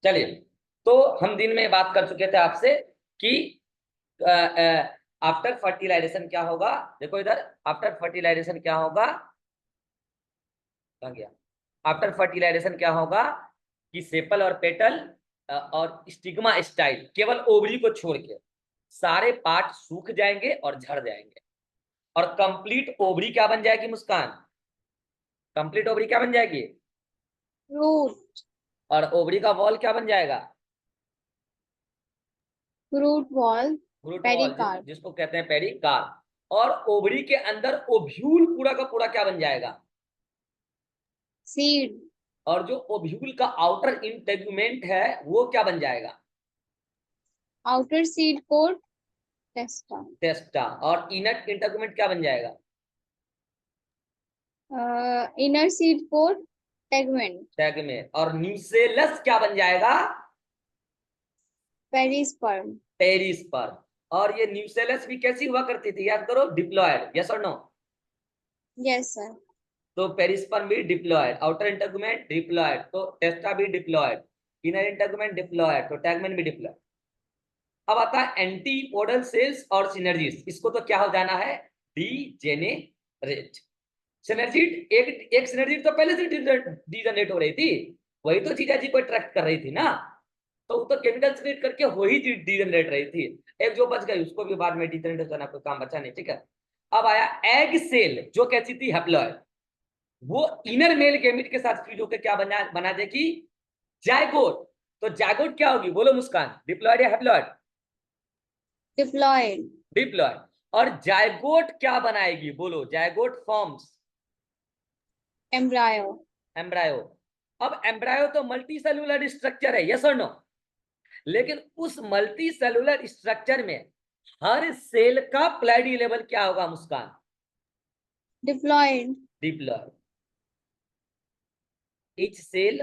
चलिए, तो हम दिन में बात कर चुके थे आपसे कि आफ्टर फर्टिलाइजेशन क्या होगा। देखो इधर, आफ्टर फर्टिलाइजेशन क्या होगा, कहाँ गया? आफ्टर फर्टिलाइजेशन क्या होगा कि सेपल और पेटल और स्टिग्मा स्टाइल, केवल ओवरी को छोड़ के सारे पार्ट सूख जाएंगे और झड़ जाएंगे, और कंप्लीट ओवरी क्या बन जाएगी मुस्कान? कंप्लीट ओवरी क्या बन जाएगी? फ्रूट। और ओवरी का वॉल क्या बन जाएगा? Fruit ball. Fruit wall, pericarp. जिसको कहते हैं पेरिकार्प। और ओवरी के अंदर ओव्यूल पूरा का पूरा क्या बन जाएगा? सीड। और जो ओव्यूल का आउटर इंटेगुमेंट है वो क्या बन जाएगा? Outer seed coat. Testa. Testa. और इनर इंटेगुमेंट क्या बन जाएगा? Inner seed coat. Tegmen. Tegmen. और न्यूसेलस क्या बन जाएगा? पेरिस्पर्म। पेरिस्पर्म। और ये न्यूसेलस भी कैसी हुआ करती थी, याद करो, डिप्लॉयड। यस और नो? Yes sir. तो पेरिस्पर्म भी डिप्लॉयड, आउटर इंटेगुमेंट डिप्लॉयड, तो टेस्टा भी डिप्लॉयड, इनर इंटेगुमेंट डिप्लॉयड, तो टैगमेंट भी डिप्लॉयड। अब आता है एंटीपोडल सेल्स और सिनर्जीज। इसको तो क्या हो जाना है? डीजेनेरेट। सिनर्जीड, एक एक सिनर्जीड तो पहले से डीजेनरेट हो रही थी, वही तो जीजा जी को अट्रैक्ट कर रही थी ना, तो वो तो केमिकल स्प्लिट करके हो ही डीजेनरेट रही थी। एक जो बच गई उसको भी बाद में डीजेनरेट होना, कोई काम बचा नहीं, ठीक है। अब आया एग सेल, जो कैसी थी? हैप्लॉयड। वो इनर मेल गैमेट के साथ फ्यूज होकर क्या बना बना देगी? जायगोट। तो जायगोट क्या होगी, बोलो मुस्कान? डिप्लॉयड या हैप्लॉयड? डिप्लॉयड। डिप्लॉयड। और जायगोट क्या बनाएगी, बोलो? Zygote forms embryo. एम्ब्रायो। अब एम्ब्रायो तो मल्टी सेलुलर स्ट्रक्चर है, यस और नो? लेकिन उस मल्टी सेलुलर स्ट्रक्चर में हर सेल का प्लैडी लेवल क्या होगा Muskaan? Diploid. Diploid. each cell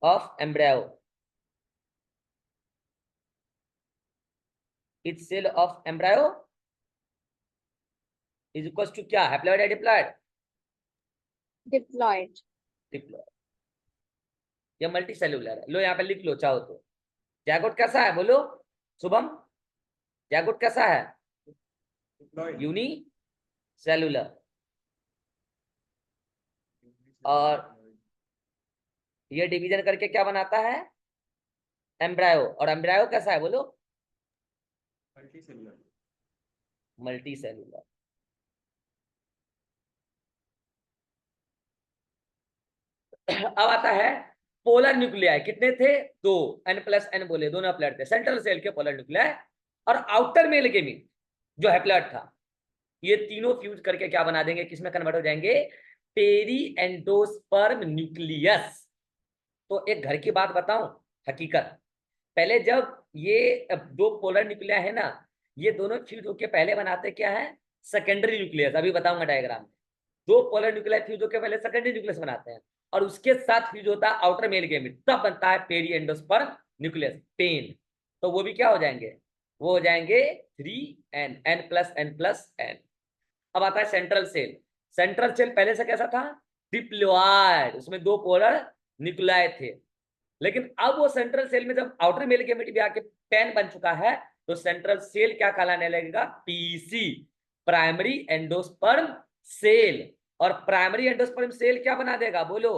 of embryo, each cell of embryo is equals to क्या? हैप्लॉयड या डिप्लॉयड? डिप्लॉयड। डिप्लॉयड। या मल्टी सेलुलर है, लो यहाँ पे लिख लो चाहो तो। जैगोट कैसा है, बोलो शुभम? जैगोट कैसा है? Unicellular. और ये डिवीजन करके क्या बनाता है? एम्ब्रायो। और एम्ब्रायो कैसा है, बोलो? Multi cellular. अब आता है पोलर न्यूक्लियाई। कितने थे? दो। N+N बोले, दोनों हैप्लॉयड थे, सेंट्रल सेल के पोलर न्यूक्लियाई। और आउटर मेल गेमीन जो हैप्लॉयड था, ये तीनों फ्यूज करके क्या बना देंगे, किसमें कन्वर्ट हो जाएंगे? पेरी एंडोस्पर्म न्यूक्लियस। तो एक घर की बात बताऊं, हकीकत, पहले जब ये दो पोलर न्यूक्लिया है ना, ये दोनों फ्यूज होके पहले बनाते क्या है? Secondary nucleus. अभी बताऊंगा डायग्राम में। दो पोलर न्यूक्लिया फ्यूज होके पहले सेकेंडरी न्यूक्लियस बनाते हैं, और उसके साथ फ्यूज होता है आउटर मेल गैमेट, तब बनता है पेरी एंडोस्पर्म न्यूक्लियस, पेन। तो वो भी क्या हो जाएंगे? वो हो जाएंगे 3N, N+N+N। अब आता है सेंट्रल सेल। सेंट्रल सेल पहले से कैसा था? डिप्लॉयड, उसमें दो पोलर न्यूक्लियाई थे। लेकिन अब वो सेंट्रल सेल में जब आउटर मेल गैमेट भी आके 10 बन चुका है, तो सेंट्रल सेल क्या कहलाने लगेगा? PC, primary endosperm cell. और प्राइमरी एंडोस्पर्म सेल क्या बना देगा, बोलो?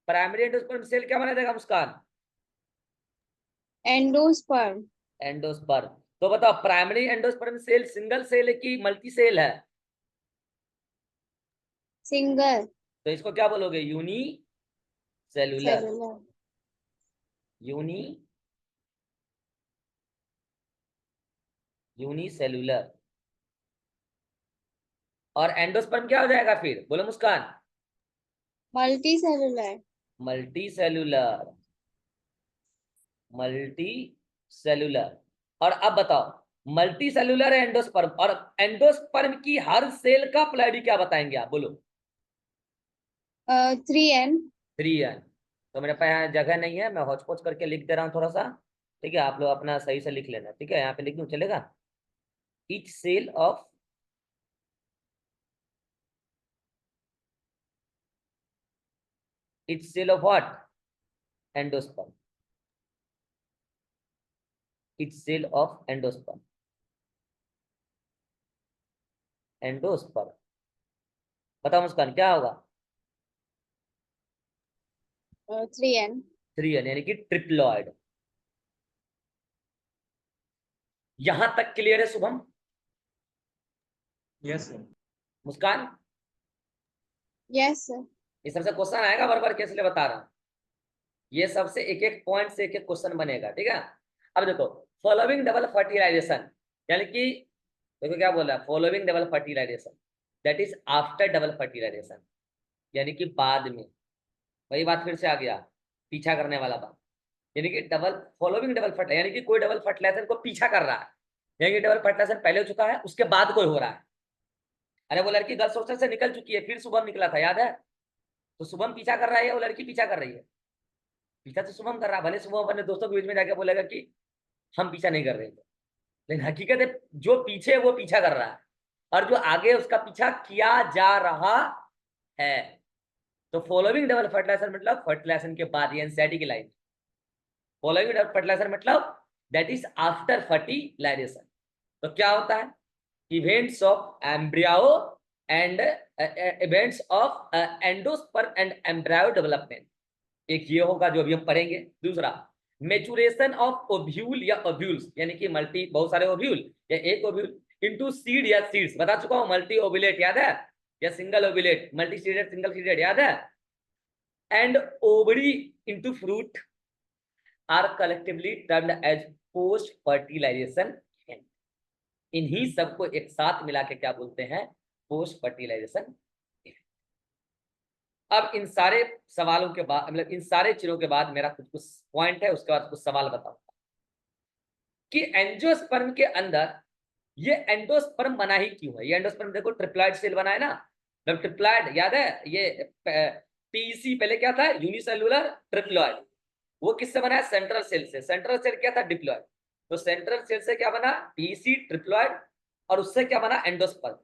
प्राइमरी एंडोस्पर्म सेल क्या बना देगा मुस्कान? एंडोस्पर्म। एंडोस्पर्म। तो बताओ, primary endosperm cell single cell है कि मल्टी सेल है? सिंगल तो इसको क्या बोलोगे? Unicellular. Cellular. Uni unicellular. और एंडोस्पर्म क्या हो जाएगा फिर, बोलो Muskaan? Multicellular. Multicellular. Multicellular. और अब बताओ, मल्टी सेलुलर एंडोस्पर्म, और एंडोस्पर्म की हर सेल का प्लैडी क्या बताएंगे आप, बोलो? 3N। 3N। तो मेरे पास यहाँ जगह नहीं है, मैं हौच पौच करके लिख दे रहा हूँ थोड़ा सा, ठीक है? आप लोग अपना सही से लिख लेना, ठीक है? यहाँ पे लिख दूँ, चलेगा? Each cell of each cell of what? Endosperm, it's cell of endosperm, endosperm. बताओ मुस्कान क्या होगा? 3n। 3n यानी कि ट्रिप्लॉइड। यहां तक क्लियर है Shubham? Yes sir. Muskaan, yes sir. ये सबसे क्वेश्चन आएगा बार बार, कैसे लिए बता रहा हूं, ये सबसे एक एक पॉइंट से एक एक क्वेश्चन बनेगा, ठीक है। अब देखो, फॉलोइंग डबल फर्टिलाइजेशन, यानी कि देखो क्या बोल रहा है, following double fertilisation that is after double fertilisation, यानी कि बाद में। वही बात फिर से आ गया, पीछा करने वाला बात, यानी कि डबल फॉलोइंग डबल फर्टिलाइजेशन, यानी कि कोई डबल फर्टिलाइजेशन को पीछा कर रहा है, यानी कि डबल फर्टिलाइजेशन पहले हो चुका है, उसके बाद कोई हो रहा है। अरे वो लड़की गर्ल्स हॉस्टल से निकल चुकी है, फिर शुभम निकला था, याद है? तो शुभम पीछा कर रहा है या वो लड़की पीछा कर रही है? पीछा तो शुभम कर रहा है, भले शुभम अपने दोस्तों के बीच में जाके बोलेगा कि हम पीछा नहीं कर रहे थे, लेकिन हकीकत है जो पीछे है वो पीछा कर रहा है, और जो आगे उसका पीछा किया जा रहा है। तो फॉलोइंग डबल फर्टिलाइजेशन मतलब फर्टिलाइजेशन के बाद, ये एनसीईआरटी की लाइन। फॉलोइंग डबल फर्टिलाइजेशन मतलब दैट इज आफ्टर फर्टिलाइजेशन। तो क्या होता है? Events of embryo and events of endosperm and embryo development, एक ये होगा जो अभी हम पढ़ेंगे। दूसरा, मेचुरेशन ऑफ ओव्यूल या ओव्यूल्स, यानी कि मल्टी, बहुत सारे ओव्यूल या एक ओव्यूल इनटू सीड या सीड्स, बता चुका हूं, मल्टी ओव्यूलेट याद है, या single ovulate, multi seeded single seeded याद है, and ovary into fruit are collectively termed as post fertilisation. इन्हीं सबको एक साथ मिला के क्या बोलते हैं? Post fertilisation. अब इन सारे सवालों के बाद, मतलब इन सारे चीजों के बाद मेरा कुछ कुछ पॉइंट है, उसके बाद कुछ सवाल बताऊंगा कि एंजियोस्पर्म के अंदर ये एंडोस्पर्म बना ही क्यों है। ये एंडोस्पर्म देखो ट्रिप्लॉइड सेल बना है ना, मतलब ट्रिप्लॉइड याद है, ये पीसी पहले क्या था? Unicellular triploid. वो किससे बना है? सेंट्रल सेल से। सेंट्रल सेल क्या था? डिप्लॉइड। तो सेंट्रल सेल से क्या बना? पीसी ट्रिप्लॉइड, और उससे क्या बना? एंडोस्पर्म।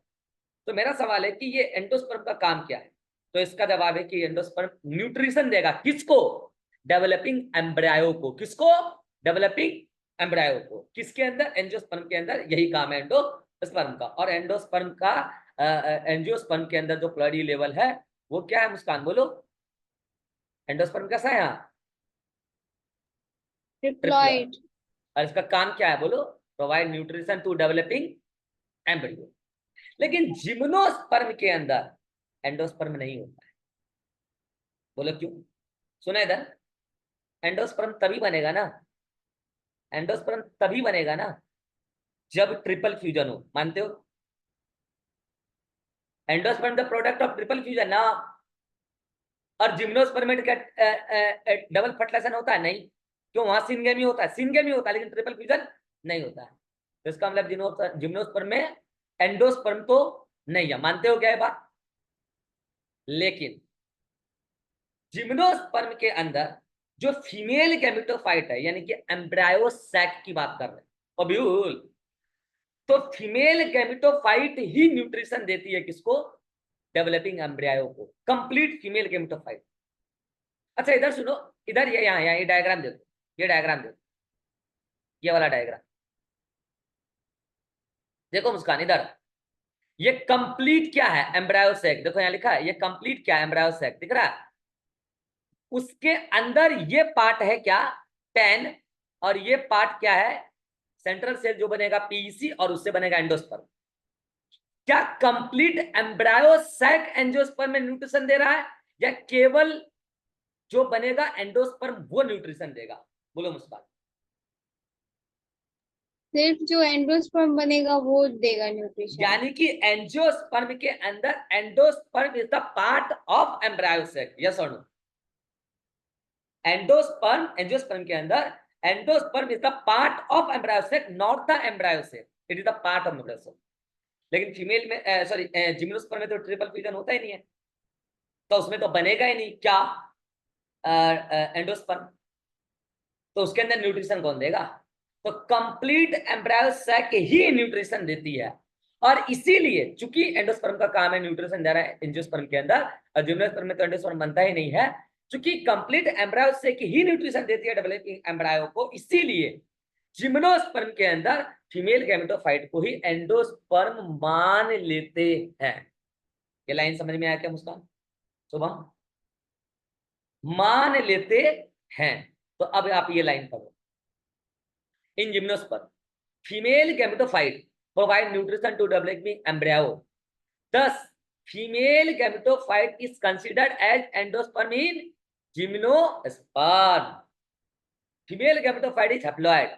तो मेरा सवाल है कि ये एंडोस्पर्म का काम क्या है? तो इसका जवाब है कि एंडोस्पर्म न्यूट्रिशन देगा, किसको? डेवलपिंग एम्ब्रायो को। किसको? डेवलपिंग एम्ब्रायो को। किसके अंदर? एंजियोस्पर्म के अंदर। यही काम है एंडोस्पर्म का। और एंडोस्पर्म का एंजियोस्पर्म के अंदर जो प्लडी लेवल है वो क्या है मुस्कान, बोलो? एंडोस्पर्म कैसा है यहाँ? डिप्लॉयड। और इसका काम क्या है बोलो? Provide nutrition to developing embryo. लेकिन जिम्नोस्पर्म के अंदर एंडोस्पर्म नहीं होता है। बोलो क्यों? सुना इधर, एंडोस्पर्म तभी बनेगा ना, एंडोस्पर्म तभी बनेगा ना जब ट्रिपल फ्यूजन हो। मानते हो? Endosperm the product of triple fusion ना। और जिम्नोस्पर्म में क्या डबल फर्टिलाइजेशन होता है? नहीं। क्यों? वहां सिनगेमी होता है, सिनगेमी होता है, लेकिन ट्रिपल फ्यूजन नहीं होता है। तो इसका मतलब जिम्नोस्पर्म में एंडोस्पर्म तो नहीं है। मानते हो क्या ये बात? लेकिन जिम्नोस्पर्म के अंदर जो फीमेल गैमेटोफाइट है, यानी कि एम्ब्रायो सैक की बात कर रहे हैं, ओव्यूल, तो फीमेल गैमेटोफाइट ही न्यूट्रिशन देती है किसको? डेवलपिंग एम्ब्रायो को। Complete female gametophyte. अच्छा इधर सुनो, इधर ये यहाँ ये डायग्राम देखो, ये डायग्राम देखो, ये वाला डायग्राम देखो मुस्कान, इधर ये कंप्लीट क्या है? Embryo sac. देखो यहाँ लिखा है, ये कंप्लीट क्या है? एम्ब्रायो सैक दिख रहा है। उसके अंदर ये पार्ट है क्या? 10। और ये पार्ट क्या है? सेंट्रल सेल जो बनेगा पीईसी, और उससे बनेगा एंडोस्पर्म। क्या कंप्लीट एम्ब्रायो सैक एंजियोस्पर्म में न्यूट्रिशन दे रहा है, या केवल जो बनेगा एंडोस्पर्म वो न्यूट्रिशन देगा? बोलो मुस्कान। सिर्फ जो एंडोस्पर्म बनेगा वो देगा न्यूट्रिशन। यानी कि एंजियोस्पर्म के अंदर endosperm is the part of embryo sac. Yes और नो? एंडोस्पर्म, एंजियोस्पर्म के अंदर endosperm is the part of embryo sac, not the embryo sac, it is the part of embryo sac. लेकिन female में sorry gymnosperm में तो triple fusion होता ही नहीं है, तो उसमें तो बनेगा ही नहीं क्या? एंडोस्पर्म। तो उसके अंदर न्यूट्रिशन कौन देगा? तो कंप्लीट एम्ब्रायो सैक ही न्यूट्रिशन देती है। और इसीलिए चूंकि एंडोस्पर्म का काम है न्यूट्रिशन दे रहा है एंजियोस्पर्म के अंदर, और जिम्नोस्पर्म में तो एंडोस्पर्म बनता ही नहीं है, चूंकि कंप्लीट एम्ब्रायो से ही न्यूट्रिशन देती है डेवलपिंग एम्ब्रायो को, इसीलिए जिम्नोस्पर्म के अंदर फीमेल गैमेटोफाइट को ही एंडोस्पर्म मान लेते हैं। ये लाइन समझ में आया क्या मुस्कान? शुभम, मान लेते हैं। तो अब आप ये लाइन पढ़ो, in gymnosperm female gametophyte provide nutrition to developing embryo, thus female gametophyte is considered as endosperm in gymnosperm. Female gametophyte is haploid.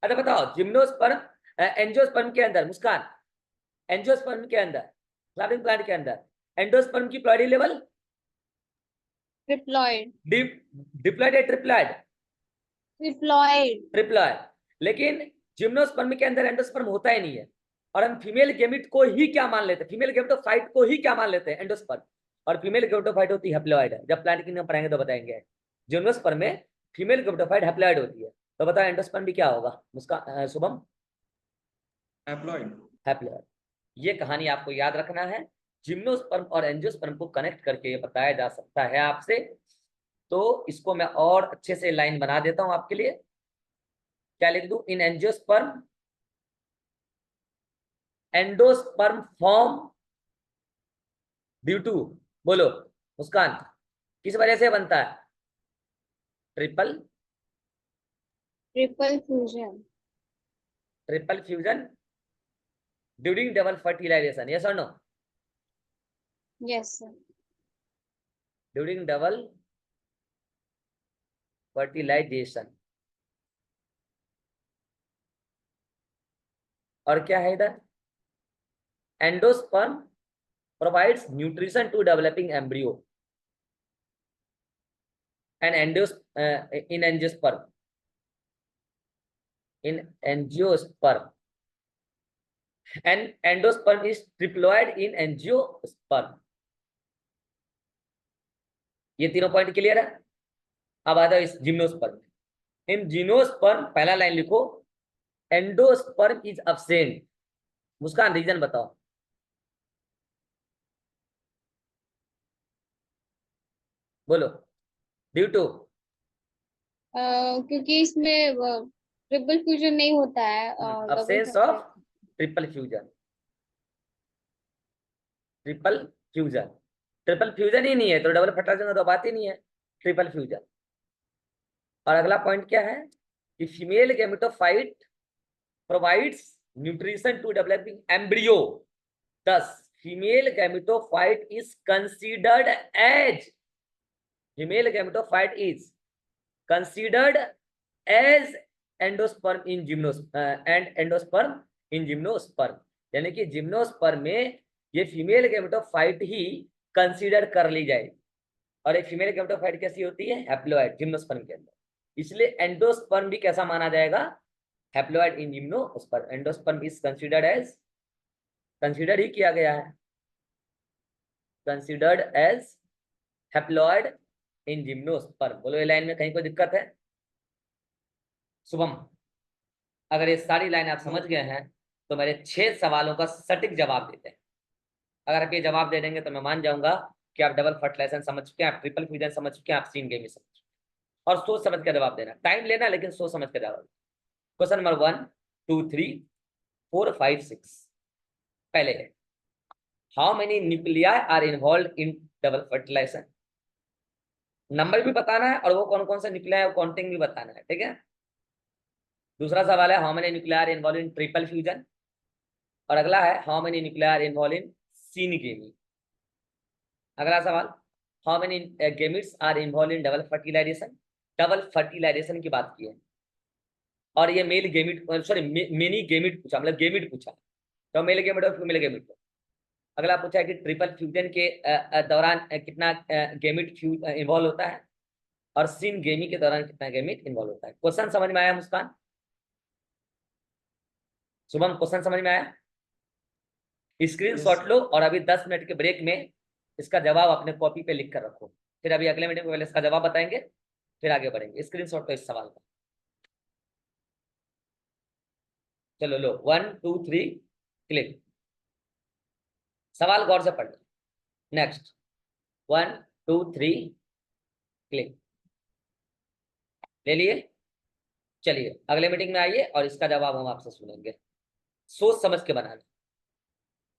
अच्छा बताओ, जिम्नोस्पर्म एंजियोस्पर्म के अंदर, मुस्कान, एंजियोस्पर्म के अंदर, फ्लावरिंग प्लांट के अंदर एंडोस्पर्म की प्लॉइडी लेवल ट्रिप्लॉइड। डिप्लॉइड है ट्रिप्लॉइड? ट्रिप्लॉइड। ट्रिप्लॉइड। लेकिन जिम्नोस्पर्म के अंदर एंडोस्पर्म होता ही नहीं है, और हम फीमेल गैमेट को ही क्या मान लेते हैं, फीमेल गैमेटोफाइट को ही क्या मान लेते हैं, एंडोस्पर्म। और फीमेल गैमेटोफाइट होती है हैप्लॉइड है। जब प्लांट किंगडम पढ़ाएंगे तो बताएंगे। जिम्नोस्पर्म में फीमेल गैमेटोफाइट हैप्लॉइड होती है। तो बताओ एंडोस्पर्म भी क्या होगा उसका? शुभम, हैप्लॉइड। हैप्लॉइड। ये कहानी आपको याद रखना है। जिम्नोस्पर्म और एंजियोस्पर्म को कनेक्ट करके ये बताया जा सकता है आपसे। तो इसको मैं और अच्छे से लाइन बना देता हूं आपके लिए। क्या लिख दूं? In angiosperm endosperm form due to, बोलो मुस्कान, किस वजह से बनता है? Triple fusion. Triple fusion during double fertilization, yes और no? Yes sir. During double fertilization. और क्या है इधर? Endosperm provides nutrition to developing embryo and in angiosperm and endosperm is triploid in angiosperm। ये तीनों पॉइंट क्लियर है? अब आ जाओ इस जिम्नोस्पर्म। इन जिम्नोस्पर्म पहला लाइन लिखो, endosperm is absent. Muskan reason बताओ। बोलो। ड्यू टू, क्योंकि इसमें ट्रिपल फ्यूजन नहीं होता है, double absence of triple fusion. Triple fusion, triple fusion ही नहीं है तो डबल फर्टिलाइजेशन तो बात ही नहीं है, ट्रिपल फ्यूजन। और अगला पॉइंट क्या है कि female gametophyte provides nutrition to developing embryo, thus female gametophyte is considered as, female gametophyte is considered as endosperm in endosperm in gymnosperm. यानी कि जिम्नोस्पर्म में ये फीमेल गैमेटोफाइट ही कंसीडर कर ली जाएगी। और एक फीमेल गैमेटोफाइट कैसी होती है? हैप्लॉइड, जिम्नोस्पर्म के अंदर। इसलिए एंडोस्पर्म भी कैसा माना जाएगा? Haploid in gymnosperm. Endosperm is considered as, consider ही किया गया है, considered as haploid in gymnosperm. बोलो ये लाइन में कहीं कोई दिक्कत है? शुभम, अगर ये सारी लाइन आप समझ गए हैं तो मेरे 6 सवालों का सटीक जवाब देते हैं। अगर आप ये जवाब दे देंगे तो मैं मान जाऊंगा कि आप डबल फर्टिलाइजेशन समझ चुके हैं, आप ट्रिपल फ्यूजन समझ चुके हैं, आप सीन गेमी समझ चुके हैं। और सोच समझ कर जवाब देना, टाइम लेना लेकिन सोच समझ कर जवाब। क्वेश्चन नंबर 1 2 3 4 5 6 पहले है, how many nuclei are involve in double fertilisation. Number भी बताना है और वो कौन कौन सा न्यूक्लियाई काउंटिंग भी बताना है, ठीक है। दूसरा सवाल है, how many nuclei are involve in triple fusion. और अगला है, how many nuclei are involve in syngamy. अगला सवाल, how many gametes are involve in double fertilisation. Double fertilisation की बात की है। और ये male gamete, sorry many gamete पूछा, मतलब गेमिट पूछा, तो मेल गेमिट और फीमेल गेमिट। अगला पूछा है कि ट्रिपल फ्यूजन के दौरान कितना गेमिट इन्वॉल्व होता है, और सिन गेमी के दौरान कितना गेमिट इन्वॉल्व होता है। क्वेश्चन समझ में आया मुस्कान? शुभम क्वेश्चन समझ में आया? स्क्रीनशॉट लो और अभी 10 मिनट के ब्रेक में इसका जवाब अपने कॉपी पे लिख कर रखो। फिर अभी अगले मीटिंग में पहले इसका जवाब बताएंगे, फिर आगे बढ़ेंगे। स्क्रीनशॉट लो इस सवाल का। चलो लो, 1 2 3 क्लिक। सवाल गौर से पढ़ लो। नेक्स्ट 1 2 3 क्लिक ले लिए। चलिए अगले मीटिंग में आइए और इसका जवाब हम आपसे सुनेंगे, सोच समझ के बनाना।